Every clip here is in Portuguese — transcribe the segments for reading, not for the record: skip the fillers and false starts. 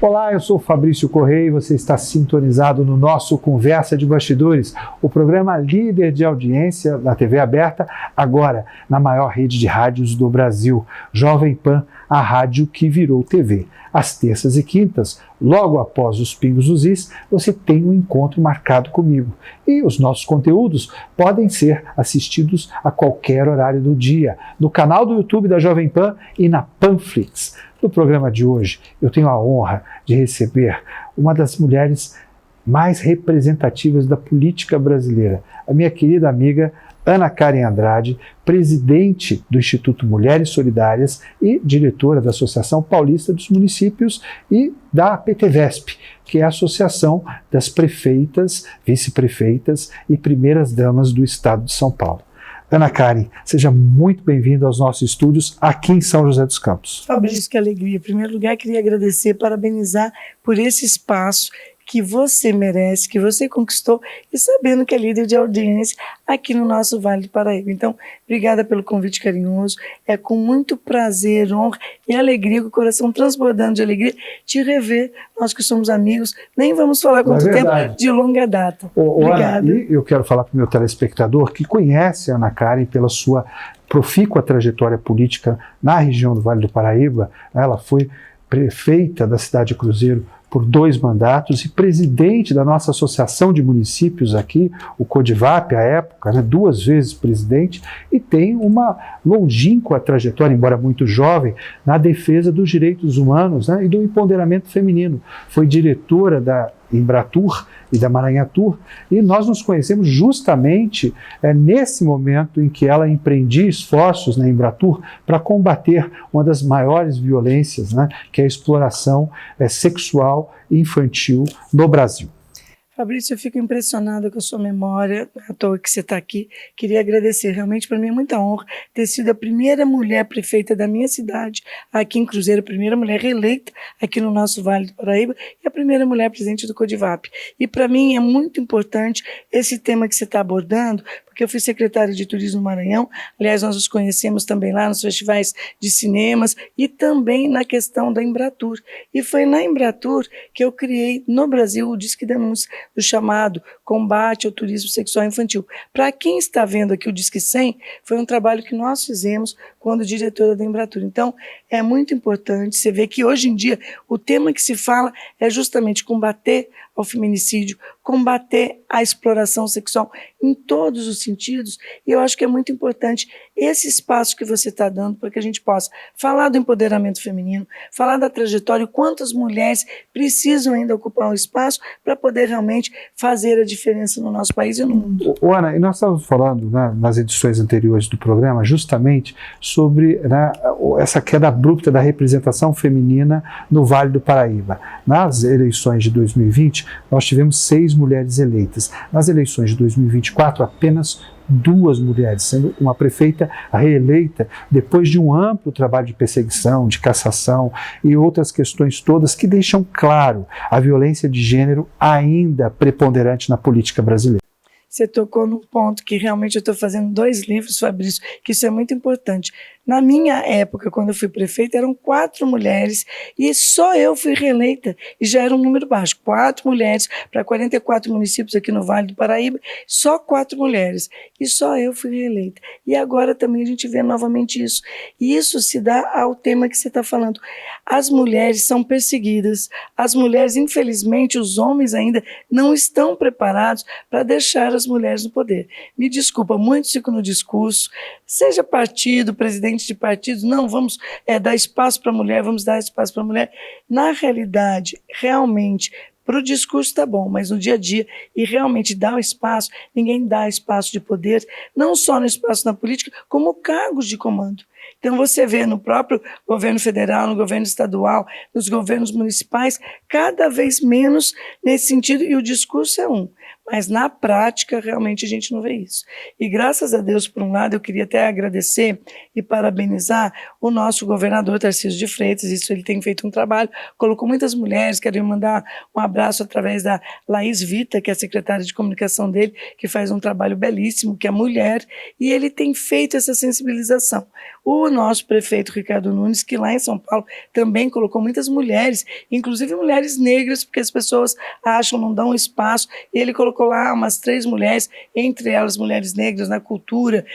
Olá, eu sou o Fabrício Correia e você está sintonizado no nosso Conversa de Bastidores, o programa líder de audiência da TV aberta, agora na maior rede de rádios do Brasil, Jovem Pan, a rádio que virou TV. Às terças e quintas, logo após os Pingos dos Is, você tem um encontro marcado comigo. E os nossos conteúdos podem ser assistidos a qualquer horário do dia, no canal do YouTube da Jovem Pan e na Panflix. No programa de hoje, eu tenho a honra de receber uma das mulheres mais representativas da política brasileira, a minha querida amiga Ana Karen Andrade, presidente do Instituto Mulheres Solidárias e diretora da Associação Paulista dos Municípios e da APTVESP, que é a Associação das Prefeitas, Vice-Prefeitas e Primeiras Damas do Estado de São Paulo. Ana Karen, seja muito bem-vinda aos nossos estúdios aqui em São José dos Campos. Fabrício, que alegria. Em primeiro lugar, queria agradecer, parabenizar por esse espaço que você merece, que você conquistou, e sabendo que é líder de audiência aqui no nosso Vale do Paraíba. Então, obrigada pelo convite carinhoso. É com muito prazer, honra e alegria, com o coração transbordando de alegria, te rever. Nós que somos amigos, nem vamos falar quanto tempo, de longa data. Obrigada. Ana, e eu quero falar para o meu telespectador que conhece a Ana Karen pela sua profícua trajetória política na região do Vale do Paraíba. Ela foi prefeita da cidade de Cruzeiro por 2 mandatos e presidente da nossa associação de municípios aqui, o CODIVAP, à época, 2 vezes presidente, e tem uma longínqua trajetória, embora muito jovem, na defesa dos direitos humanos e do empoderamento feminino. Foi diretora da Embratur e da Maranhatur, e nós nos conhecemos justamente nesse momento em que ela empreendia esforços na Embratur para combater uma das maiores violências, que é a exploração sexual e infantil no Brasil. Fabrício, eu fico impressionada com a sua memória, à toa que você está aqui. Queria agradecer, realmente para mim é muita honra ter sido a primeira mulher prefeita da minha cidade, aqui em Cruzeiro, a primeira mulher reeleita aqui no nosso Vale do Paraíba e a primeira mulher presidente do CODIVAP. E para mim é muito importante esse tema que você está abordando, porque eu fui secretária de Turismo no Maranhão, aliás, nós nos conhecemos também lá nos festivais de cinemas e também na questão da Embratur. E foi na Embratur que eu criei no Brasil o Disque Denúncia, do chamado Combate ao Turismo Sexual Infantil. Para quem está vendo aqui o Disque 100, foi um trabalho que nós fizemos quando diretora da Embratur. Então, é muito importante você ver que hoje em dia o tema que se fala é justamente combater ao feminicídio, combater a exploração sexual em todos os sentidos, e eu acho que é muito importante esse espaço que você está dando para que a gente possa falar do empoderamento feminino, falar da trajetória, quantas mulheres precisam ainda ocupar um espaço para poder realmente fazer a diferença no nosso país e no mundo. Ana, e nós estávamos falando nas edições anteriores do programa justamente sobre essa queda abrupta da representação feminina no Vale do Paraíba. Nas eleições de 2020, nós tivemos 6 mulheres eleitas. Nas eleições de 2024, apenas 2 mulheres, sendo uma prefeita reeleita depois de um amplo trabalho de perseguição, de cassação e outras questões todas que deixam claro a violência de gênero ainda preponderante na política brasileira. Você tocou num ponto que realmente eu estou fazendo 2 livros, Fabrício, que isso é muito importante. Na minha época, quando eu fui prefeita, eram 4 mulheres e só eu fui reeleita. E já era um número baixo, 4 mulheres para 44 municípios aqui no Vale do Paraíba, só 4 mulheres. E só eu fui reeleita. E agora também a gente vê novamente isso. E isso se dá ao tema que você está falando. As mulheres são perseguidas, as mulheres, infelizmente, os homens ainda não estão preparados para deixar as mulheres no poder. Me desculpa, muitos ficam no discurso, seja partido, presidente de partidos, não, vamos dar espaço para a mulher, vamos dar espaço para a mulher. Na realidade, realmente, para o discurso está bom, mas no dia a dia, e realmente dar o espaço, ninguém dá espaço de poder, não só no espaço na política, como cargos de comando. Então você vê no próprio governo federal, no governo estadual, nos governos municipais, cada vez menos nesse sentido, e o discurso é um. mas na prática realmente a gente não vê isso. E graças a Deus, por um lado, eu queria até agradecer e parabenizar o nosso governador Tarcísio de Freitas. Isso, ele tem feito um trabalho, colocou muitas mulheres. Quero mandar um abraço através da Laís Vita, que é a secretária de comunicação dele, que faz um trabalho belíssimo, que é mulher, e ele tem feito essa sensibilização. O nosso prefeito Ricardo Nunes, que lá em São Paulo também colocou muitas mulheres, inclusive mulheres negras, porque as pessoas acham, não dão espaço, e ele colocou lá umas 3 mulheres, entre elas mulheres negras na cultura,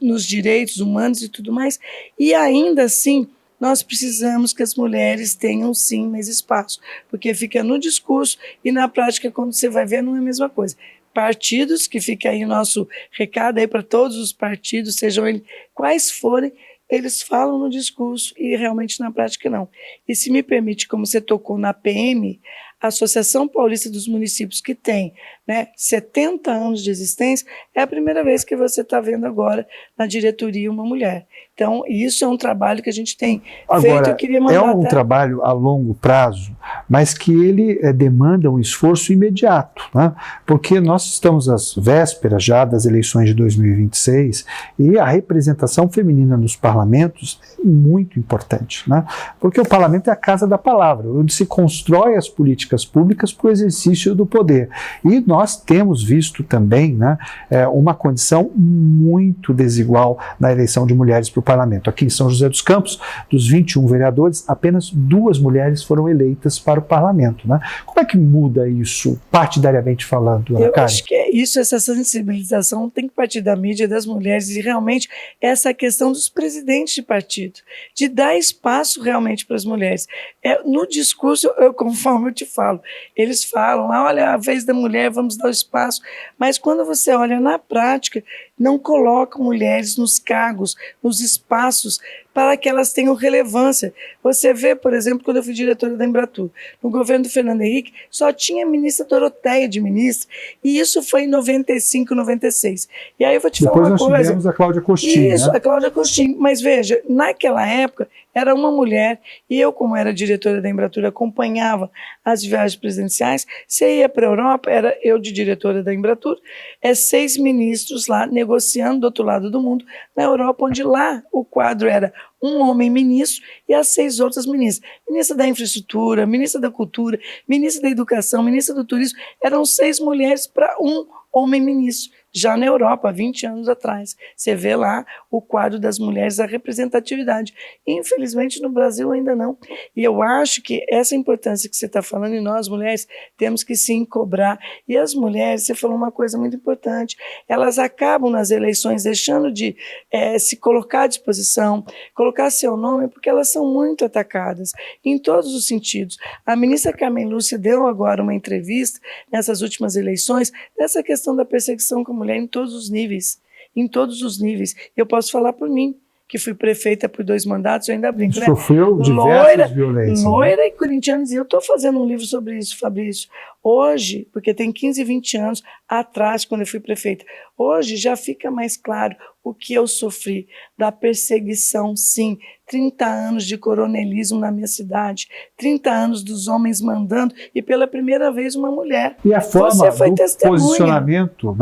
nos direitos humanos e tudo mais, e ainda assim nós precisamos que as mulheres tenham sim mais espaço, porque fica no discurso e na prática, quando você vai ver, não é a mesma coisa. Partidos, que fica aí o nosso recado aí para todos os partidos, sejam eles quais forem, eles falam no discurso e realmente na prática não. E se me permite, como você tocou na PM, a Associação Paulista dos Municípios, que tem 70 anos de existência, é a primeira vez que você está vendo agora na diretoria uma mulher. Então, isso é um trabalho que a gente tem feito. Eu queria mandar trabalho a longo prazo, mas que ele demanda um esforço imediato, né? Porque nós estamos às vésperas já das eleições de 2026 e a representação feminina nos parlamentos é muito importante, né? Porque o parlamento é a casa da palavra, onde se constrói as políticas públicas para o exercício do poder. E nós temos visto também uma condição muito desigual na eleição de mulheres para o parlamento. Aqui em São José dos Campos, dos 21 vereadores, apenas 2 mulheres foram eleitas para o parlamento, né? Como é que muda isso, partidariamente falando, Ana Karen? Eu acho que é isso, essa sensibilização tem que partir da mídia, das mulheres, e realmente essa questão dos presidentes de partido, de dar espaço realmente para as mulheres. No discurso, conforme eu te falo, eles falam, olha, a vez da mulher, vamos dar o espaço, mas quando você olha na prática, não colocam mulheres nos cargos, nos espaços, para que elas tenham relevância. Você vê, por exemplo, quando eu fui diretora da Embratur, no governo do Fernando Henrique, só tinha a ministra Doroteia de ministra, e isso foi em 95, 96. E aí eu vou te falar uma coisa. Depois nós tivemos a Cláudia Costin. Isso, a Cláudia Costin. Mas veja, naquela época, era uma mulher, e eu, como era diretora da Embratur, acompanhava as viagens presidenciais. Você ia para a Europa, era eu de diretora da Embratur, 6 ministros lá negociando do outro lado do mundo, na Europa, onde lá o quadro era um homem ministro e as 6 outras ministras. Ministra da Infraestrutura, ministra da Cultura, ministra da Educação, ministra do Turismo. Eram 6 mulheres para um homem ministro. Já na Europa, há 20 anos atrás, você vê lá o quadro das mulheres, a representatividade. Infelizmente, no Brasil ainda não. E eu acho que essa importância que você está falando, e nós, mulheres, temos que sim cobrar. E as mulheres, você falou uma coisa muito importante, elas acabam nas eleições deixando de se colocar à disposição, colocar seu nome, porque elas são muito atacadas, em todos os sentidos. A ministra Carmen Lúcia deu agora uma entrevista, nessas últimas eleições, dessa questão da perseguição com a mulher em todos os níveis, em todos os níveis. Eu posso falar por mim, que fui prefeita por 2 mandatos, eu ainda brinco, Sofreu diversas violências. Loira e corintianos, e eu estou fazendo um livro sobre isso, Fabrício. Hoje, porque tem 15, 20 anos atrás, quando eu fui prefeita, hoje já fica mais claro o que eu sofri da perseguição, sim. 30 anos de coronelismo na minha cidade, 30 anos dos homens mandando, e pela primeira vez uma mulher. E a forma do posicionamento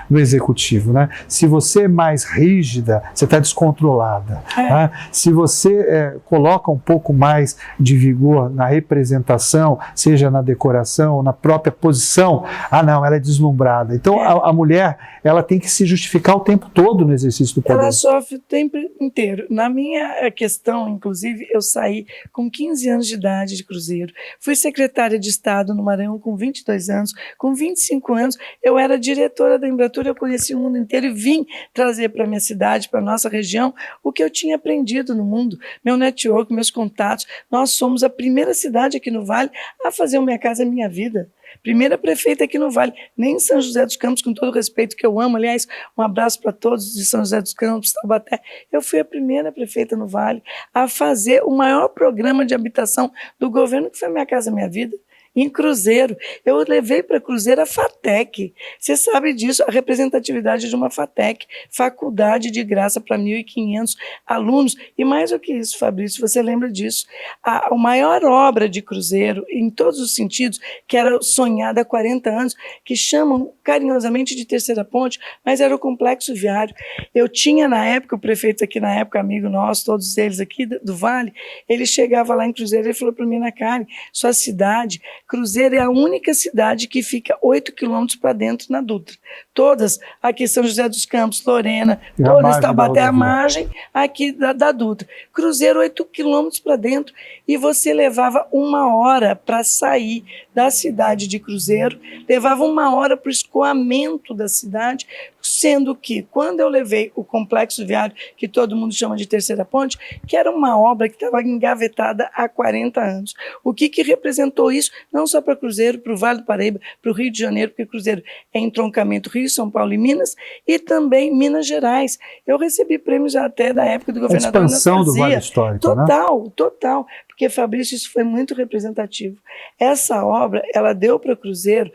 no executivo, né? Se você é mais rígida, você está descontrolada. Né? Se você coloca um pouco mais de vigor na representação, seja na decoração ou na própria posição, não, ela é deslumbrada. Então a mulher, ela tem que se justificar o tempo todo no exercício do poder. Ela sofre o tempo inteiro. Na minha questão, inclusive, eu saí com 15 anos de idade de Cruzeiro, fui secretária de Estado no Maranhão com 22 anos, com 25 anos eu era diretora da Embratur, eu conheci o mundo inteiro e vim trazer para a minha cidade, para a nossa região, o que eu tinha aprendido no mundo, meu network, meus contatos. Nós somos a primeira cidade aqui no Vale a fazer o Minha Casa Minha Vida. Primeira prefeita aqui no Vale, nem em São José dos Campos, com todo o respeito que eu amo, aliás, um abraço para todos de São José dos Campos, Taubaté. Eu fui a primeira prefeita no Vale a fazer o maior programa de habitação do governo, que foi Minha Casa Minha Vida. em Cruzeiro. Eu levei para Cruzeiro a FATEC. Você sabe disso, a representatividade de uma FATEC, faculdade de graça para 1.500 alunos. E mais do que isso, Fabrício, você lembra disso? A maior obra de Cruzeiro, em todos os sentidos, que era sonhada há 40 anos, que chamam carinhosamente de Terceira Ponte, mas era o complexo viário. Eu tinha na época, o prefeito aqui na época, amigo nosso, todos eles aqui do Vale, ele chegava lá em Cruzeiro e falou para mim, Ana Karen, sua cidade, Cruzeiro é a única cidade que fica 8 quilômetros para dentro na Dutra. Todas, aqui São José dos Campos, Lorena, todas Taubaté, a margem aqui da Dutra. Cruzeiro, 8 quilômetros para dentro, e você levava 1 hora para sair da cidade de Cruzeiro, levava 1 hora para o escoamento da cidade, sendo que, quando eu levei o complexo viário, que todo mundo chama de Terceira Ponte, que era uma obra que estava engavetada há 40 anos. O que representou isso? Não só para Cruzeiro, para o Vale do Paraíba, para o Rio de Janeiro, porque Cruzeiro é entroncamento Rio, São Paulo e Minas, e também Minas Gerais. Eu recebi prêmios até da época do governador Anastasia. A expansão do Vale Histórico, total, né? Total. Porque, Fabrício, isso foi muito representativo. Essa obra, ela deu para Cruzeiro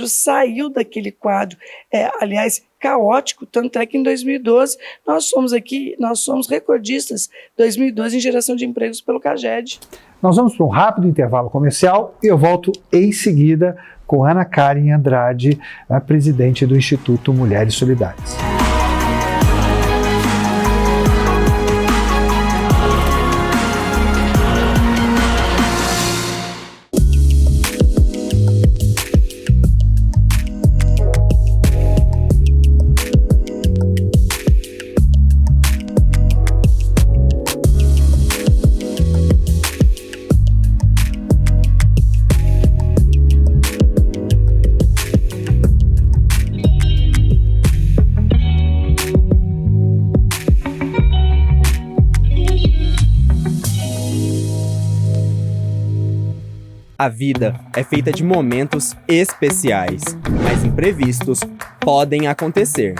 saiu daquele quadro, aliás, caótico, tanto é que em 2012 nós somos recordistas 2012 em geração de empregos pelo CAGED. Nós vamos para um rápido intervalo comercial e eu volto em seguida com Ana Karen Andrade, a presidente do Instituto Mulheres Solidárias. A vida é feita de momentos especiais, mas imprevistos podem acontecer.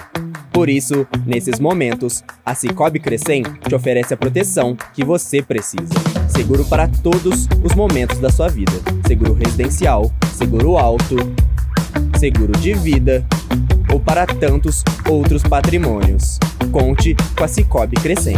Por isso, nesses momentos, a Sicoob Crecem te oferece a proteção que você precisa. Seguro para todos os momentos da sua vida. Seguro residencial, seguro auto, seguro de vida ou para tantos outros patrimônios. Conte com a Sicoob Crecem.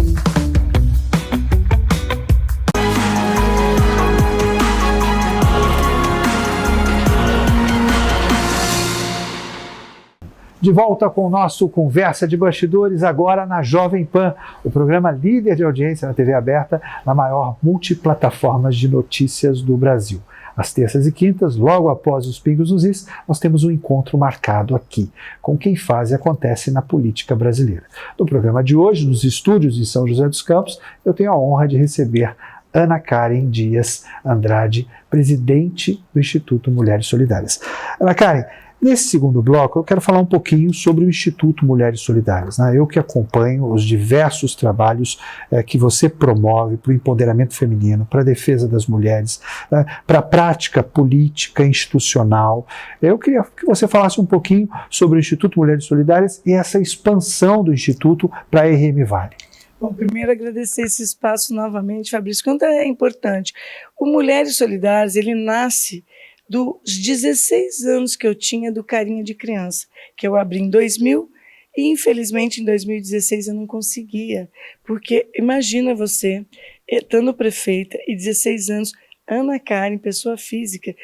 De volta com o nosso Conversa de Bastidores, agora na Jovem Pan, o programa líder de audiência na TV aberta, na maior multiplataforma de notícias do Brasil. Às terças e quintas, logo após os Pingos nos Is, nós temos um encontro marcado aqui, com quem faz e acontece na política brasileira. No programa de hoje, nos estúdios de São José dos Campos, eu tenho a honra de receber Ana Karen Dias Andrade, presidente do Instituto Mulheres Solidárias. Ana Karen, nesse segundo bloco, eu quero falar um pouquinho sobre o Instituto Mulheres Solidárias, né? Eu que acompanho os diversos trabalhos que você promove para o empoderamento feminino, para a defesa das mulheres, né? Para a prática política institucional. Eu queria que você falasse um pouquinho sobre o Instituto Mulheres Solidárias e essa expansão do Instituto para a RM Vale. Bom, primeiro agradecer esse espaço novamente, Fabrício, quanto é importante. O Mulheres Solidárias, ele nasce dos 16 anos que eu tinha do Carinha de Criança, que eu abri em 2000 e, infelizmente, em 2016 eu não conseguia, porque imagina você, estando prefeita e 16 anos, Ana Karen, pessoa física,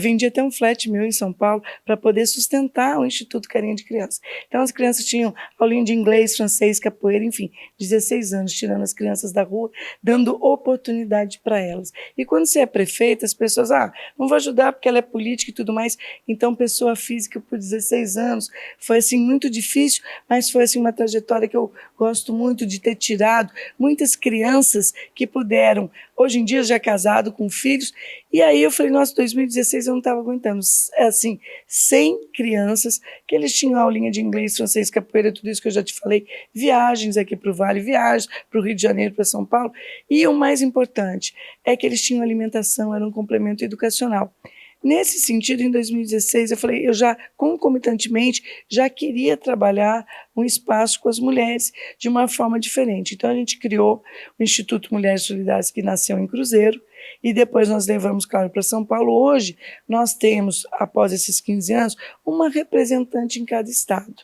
vendia até um flat meu em São Paulo para poder sustentar o Instituto Carinha de Criança. Então as crianças tinham aulinha de inglês, francês, capoeira, enfim, 16 anos, tirando as crianças da rua, dando oportunidade para elas. E quando você é prefeita, as pessoas, não vou ajudar porque ela é política e tudo mais. Então pessoa física por 16 anos, foi assim muito difícil, mas foi assim uma trajetória que eu gosto muito de ter tirado muitas crianças que puderam, hoje em dia já casado com filhos, e aí eu falei, nossa, 2016 eu não estava aguentando, assim, 100 crianças, que eles tinham aulinha de inglês, francês, capoeira, tudo isso que eu já te falei, viagens aqui para o Vale, viagens para o Rio de Janeiro, para São Paulo, e o mais importante é que eles tinham alimentação, era um complemento educacional. Nesse sentido, em 2016, eu falei, eu já, concomitantemente, já queria trabalhar um espaço com as mulheres de uma forma diferente. Então, a gente criou o Instituto Mulheres Solidárias, que nasceu em Cruzeiro, e depois nós levamos, claro, para São Paulo. Hoje, nós temos, após esses 15 anos, uma representante em cada estado.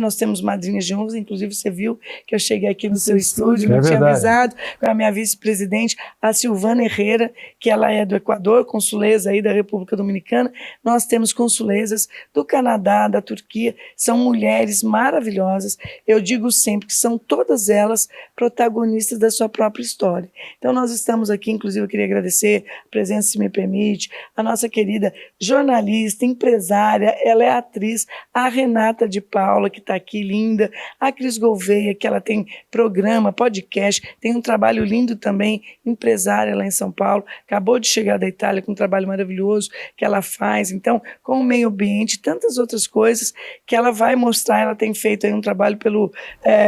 Nós temos madrinhas de honra, inclusive você viu que eu cheguei aqui no seu estúdio, me tinha avisado, com a minha vice-presidente, a Silvana Herrera, que ela é do Equador, consuleza aí da República Dominicana. Nós temos consulezas do Canadá, da Turquia, são mulheres maravilhosas. Eu digo sempre que são todas elas protagonistas da sua própria história. Então nós estamos aqui, inclusive eu queria agradecer a presença, se me permite, a nossa querida jornalista, empresária, ela é atriz, a Renata de Paula, que está aqui, linda, a Cris Gouveia, que ela tem programa, podcast, tem um trabalho lindo também, empresária lá em São Paulo, acabou de chegar da Itália com um trabalho maravilhoso que ela faz, então, com o meio ambiente, tantas outras coisas que ela vai mostrar, ela tem feito aí um trabalho pelo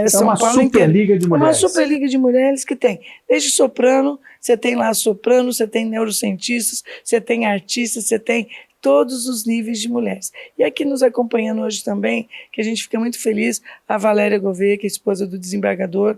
São Paulo inteiro. É uma Superliga de Mulheres. Uma Superliga de Mulheres que tem, desde soprano, você tem lá soprano, você tem neurocientistas, você tem artistas, você tem todos os níveis de mulheres. E aqui nos acompanhando hoje também, que a gente fica muito feliz, a Valéria Gouveia, que é esposa do desembargador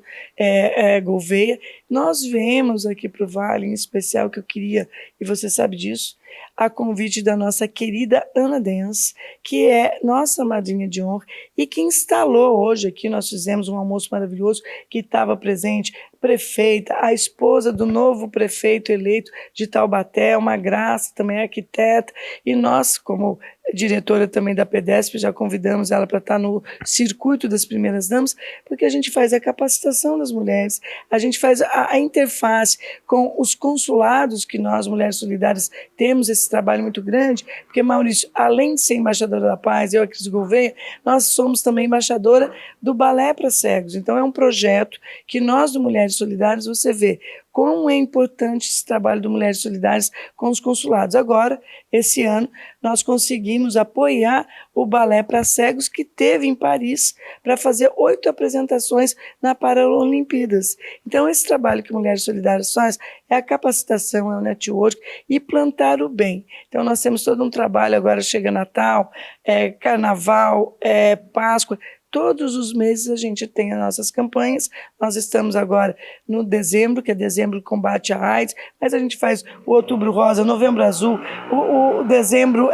Gouveia. Nós viemos aqui para o Vale, em especial, que eu queria, e você sabe disso, a convite da nossa querida Ana Dens, que é nossa madrinha de honra e que instalou hoje aqui, nós fizemos um almoço maravilhoso, que estava presente, prefeita, a esposa do novo prefeito eleito de Taubaté, uma graça, também é arquiteta, e nós, como diretora também da PEDESP, já convidamos ela para estar no circuito das primeiras damas, porque a gente faz a capacitação das mulheres, a gente faz a interface com os consulados que nós, Mulheres Solidárias, temos esse trabalho muito grande, porque, Maurício, além de ser embaixadora da paz, eu, a Cris Gouveia, nós somos também embaixadora do Balé para Cegos. Então, é um projeto que nós, do Mulheres Solidárias, você vê como é importante esse trabalho do Mulheres Solidárias com os consulados. Agora, esse ano, nós conseguimos apoiar o Balé para Cegos, que teve em Paris, para fazer 8 apresentações na Paralimpíadas. Então, esse trabalho que Mulheres Solidárias faz é a capacitação, é o network e plantar o bem. Então, nós temos todo um trabalho, agora chega Natal, Carnaval, Páscoa. Todos os meses a gente tem as nossas campanhas, nós estamos agora no dezembro, que é dezembro combate à AIDS, mas a gente faz o outubro rosa, novembro azul, o dezembro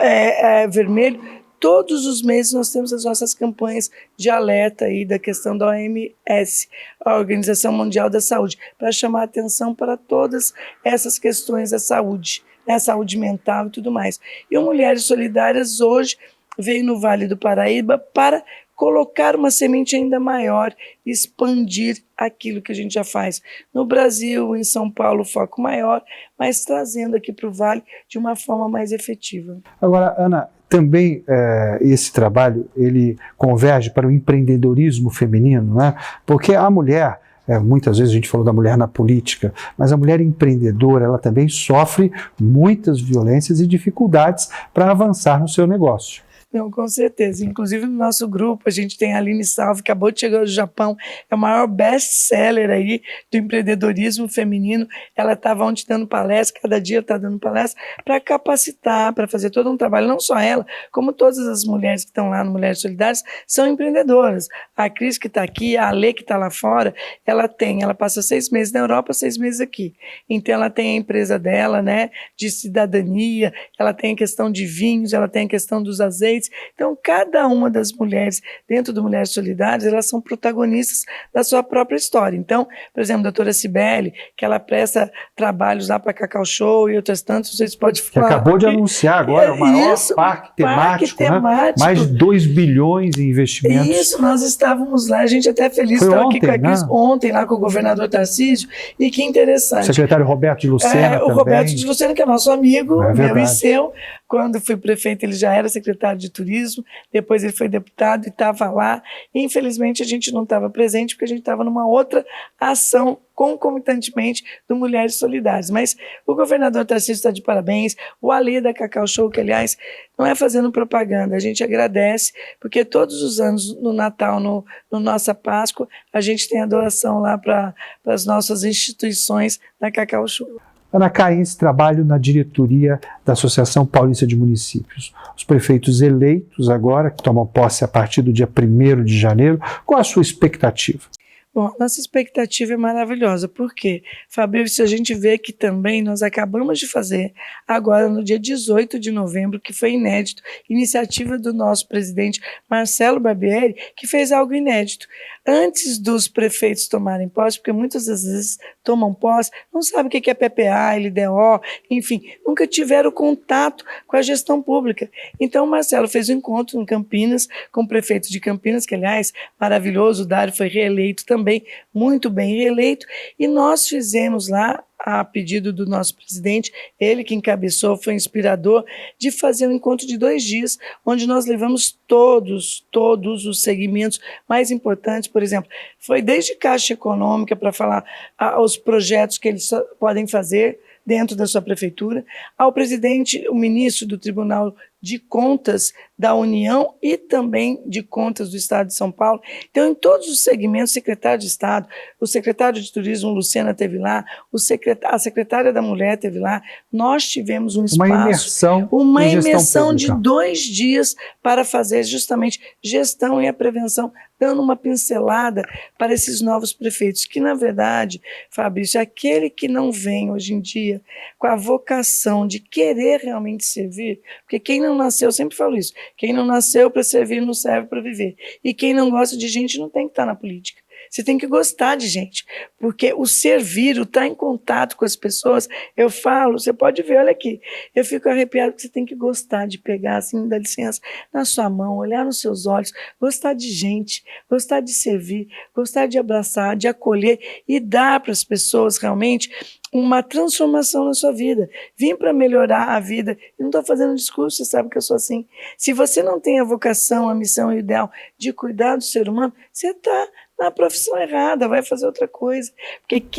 vermelho. Todos os meses nós temos as nossas campanhas de alerta aí da questão da OMS, a Organização Mundial da Saúde, para chamar a atenção para todas essas questões da saúde, né, saúde mental e tudo mais. E o Mulheres Solidárias hoje veio no Vale do Paraíba para colocar uma semente ainda maior, expandir aquilo que a gente já faz no Brasil, em São Paulo, foco maior, mas trazendo aqui para o Vale de uma forma mais efetiva. Agora, Ana, também esse trabalho, ele converge para o empreendedorismo feminino, né? Porque a mulher, muitas vezes a gente falou da mulher na política, mas a mulher empreendedora, ela também sofre muitas violências e dificuldades para avançar no seu negócio. Não, com certeza. Inclusive no nosso grupo a gente tem a Aline Salve, que acabou de chegar do Japão, é o maior best-seller aí do empreendedorismo feminino. Ela estava ontem dando palestra, cada dia está dando palestra, para capacitar, para fazer todo um trabalho, não só ela, como todas as mulheres que estão lá no Mulheres Solidárias, são empreendedoras. A Cris que está aqui, a Ale que está lá fora, ela passa 6 meses na Europa, 6 meses aqui. Então ela tem a empresa dela, né, de cidadania, ela tem a questão de vinhos, ela tem a questão dos azeites. Então, cada uma das mulheres dentro do Mulheres Solidárias, elas são protagonistas da sua própria história. Então, por exemplo, a doutora Cibele, que ela presta trabalhos lá para Cacau Show e outras tantas, vocês podem falar. Que acabou de anunciar agora o maior parque temático, né? Mais de 2 bilhões em investimentos. Isso, nós estávamos lá, a gente até feliz de estar aqui com a Cris ontem, lá com o governador Tarcísio, e que interessante. O secretário Roberto de Lucena também. O Roberto de Lucena, que é nosso amigo, meu e seu. Quando fui prefeito, ele já era secretário de turismo, depois ele foi deputado e estava lá. E, infelizmente, a gente não estava presente porque a gente estava numa outra ação concomitantemente do Mulheres Solidárias. Mas o governador Tarcísio está de parabéns, o Alê da Cacau Show, que, aliás, não é fazendo propaganda, a gente agradece, porque todos os anos, no Natal, no nossa Páscoa, a gente tem a doação lá para as nossas instituições da Cacau Show. Ana Caince trabalha na diretoria da Associação Paulista de Municípios. Os prefeitos eleitos agora, que tomam posse a partir do dia 1º de janeiro, qual a sua expectativa? Bom, nossa expectativa é maravilhosa, porque, Fabrício, a gente vê que também nós acabamos de fazer, agora no dia 18 de novembro, que foi inédito, iniciativa do nosso presidente Marcelo Barbieri, que fez algo inédito. Antes dos prefeitos tomarem posse, porque muitas das vezes tomam posse, não sabem o que é PPA, LDO, enfim, nunca tiveram contato com a gestão pública. Então, o Marcelo fez um encontro em Campinas, com o prefeito de Campinas, que, aliás, maravilhoso, o Dário foi reeleito também, muito bem reeleito, e nós fizemos lá, a pedido do nosso presidente, ele que encabeçou, foi inspirador, de fazer um encontro de 2 dias, onde nós levamos todos os segmentos mais importantes, por exemplo, foi desde Caixa Econômica para falar aos projetos que eles podem fazer dentro da sua prefeitura, ao presidente, o ministro do Tribunal de Contas da União e também de Contas do Estado de São Paulo. Então, em todos os segmentos, o secretário de Estado, o secretário de Turismo, Luciana, esteve lá, a secretária da Mulher esteve lá, nós tivemos um espaço, uma imersão de 2 dias para fazer justamente gestão e a prevenção, dando uma pincelada para esses novos prefeitos, que, na verdade, Fabrício, aquele que não vem hoje em dia com a vocação de querer realmente servir, porque quem não nasceu, eu sempre falo isso, quem não nasceu para servir não serve para viver. E quem não gosta de gente não tem que estar na política. Você tem que gostar de gente, porque o servir, o estar em contato com as pessoas, eu falo, você pode ver, olha aqui, eu fico arrepiado porque você tem que gostar de pegar, assim, dá licença, na sua mão, olhar nos seus olhos, gostar de gente, gostar de servir, gostar de abraçar, de acolher e dar para as pessoas realmente uma transformação na sua vida. Vim para melhorar a vida. Eu não estou fazendo discurso, você sabe que eu sou assim. Se você não tem a vocação, a missão e o ideal de cuidar do ser humano, você está na profissão errada, vai fazer outra coisa.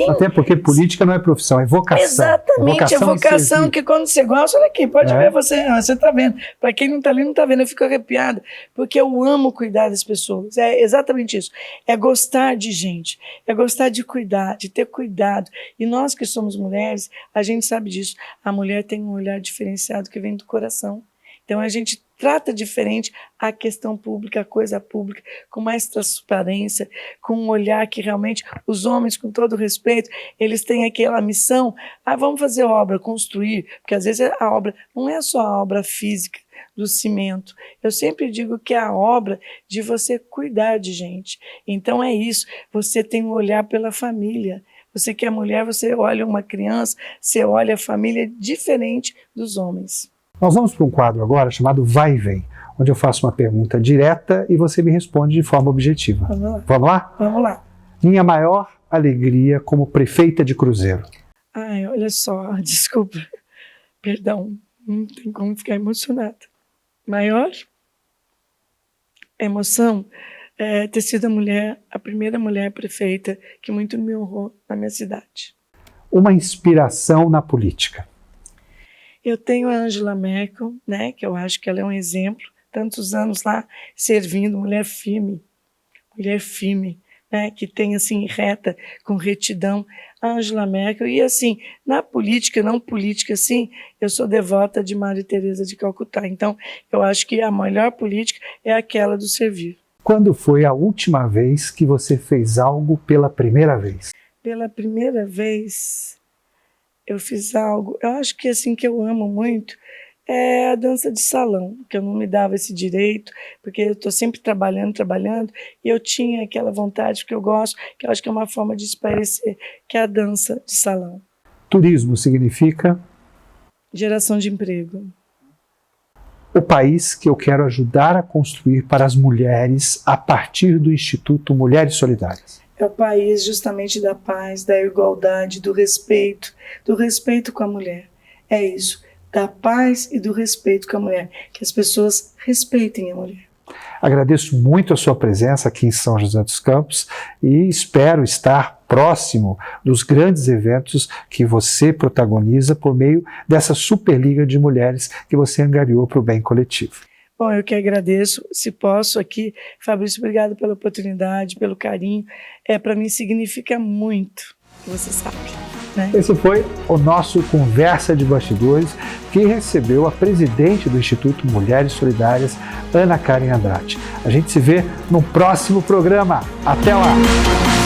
Até porque política não é profissão, é vocação. Exatamente, a vocação que quando você gosta, olha aqui, pode ver você está vendo. Para quem não está ali, não está vendo, eu fico arrepiada, porque eu amo cuidar das pessoas. É exatamente isso. É gostar de gente, é gostar de cuidar, de ter cuidado. E nós que somos mulheres, a gente sabe disso. A mulher tem um olhar diferenciado que vem do coração. Então a gente trata diferente a questão pública, a coisa pública, com mais transparência, com um olhar que realmente os homens, com todo respeito, eles têm aquela missão, vamos fazer obra, construir, porque às vezes a obra não é só a obra física do cimento. Eu sempre digo que é a obra de você cuidar de gente. Então é isso, você tem um olhar pela família. Você que é mulher, você olha uma criança, você olha a família diferente dos homens. Nós vamos para um quadro agora chamado Vai e Vem, onde eu faço uma pergunta direta e você me responde de forma objetiva. Vamos lá? Vamos lá? Vamos lá. Minha maior alegria como prefeita de Cruzeiro? Ai, olha só, desculpa, perdão, não tem como ficar emocionada. Maior emoção é ter sido a primeira mulher prefeita que muito me honrou na minha cidade. Uma inspiração na política? Eu tenho a Angela Merkel, né, que eu acho que ela é um exemplo, tantos anos lá servindo, mulher firme, né, que tem assim reta, com retidão, a Angela Merkel. E assim, na política, não política assim, eu sou devota de Maria Teresa de Calcutá. Então, eu acho que a melhor política é aquela do servir. Quando foi a última vez que você fez algo pela primeira vez? Pela primeira vez eu fiz algo, eu acho que assim que eu amo muito, é a dança de salão, que eu não me dava esse direito, porque eu estou sempre trabalhando, e eu tinha aquela vontade que eu gosto, que eu acho que é uma forma de espairecer, que é a dança de salão. Turismo significa? Geração de emprego. O país que eu quero ajudar a construir para as mulheres a partir do Instituto Mulheres Solidárias. É o país justamente da paz, da igualdade, do respeito com a mulher. É isso, da paz e do respeito com a mulher, que as pessoas respeitem a mulher. Agradeço muito a sua presença aqui em São José dos Campos e espero estar próximo dos grandes eventos que você protagoniza por meio dessa Superliga de Mulheres que você angariou para o bem coletivo. Bom, eu que agradeço, se posso aqui, Fabrício, obrigado pela oportunidade, pelo carinho, para mim significa muito, você sabe. né? Esse foi o nosso Conversa de Bastidores, que recebeu a presidente do Instituto Mulheres Solidárias, Ana Karen Andrade. A gente se vê no próximo programa. Até lá!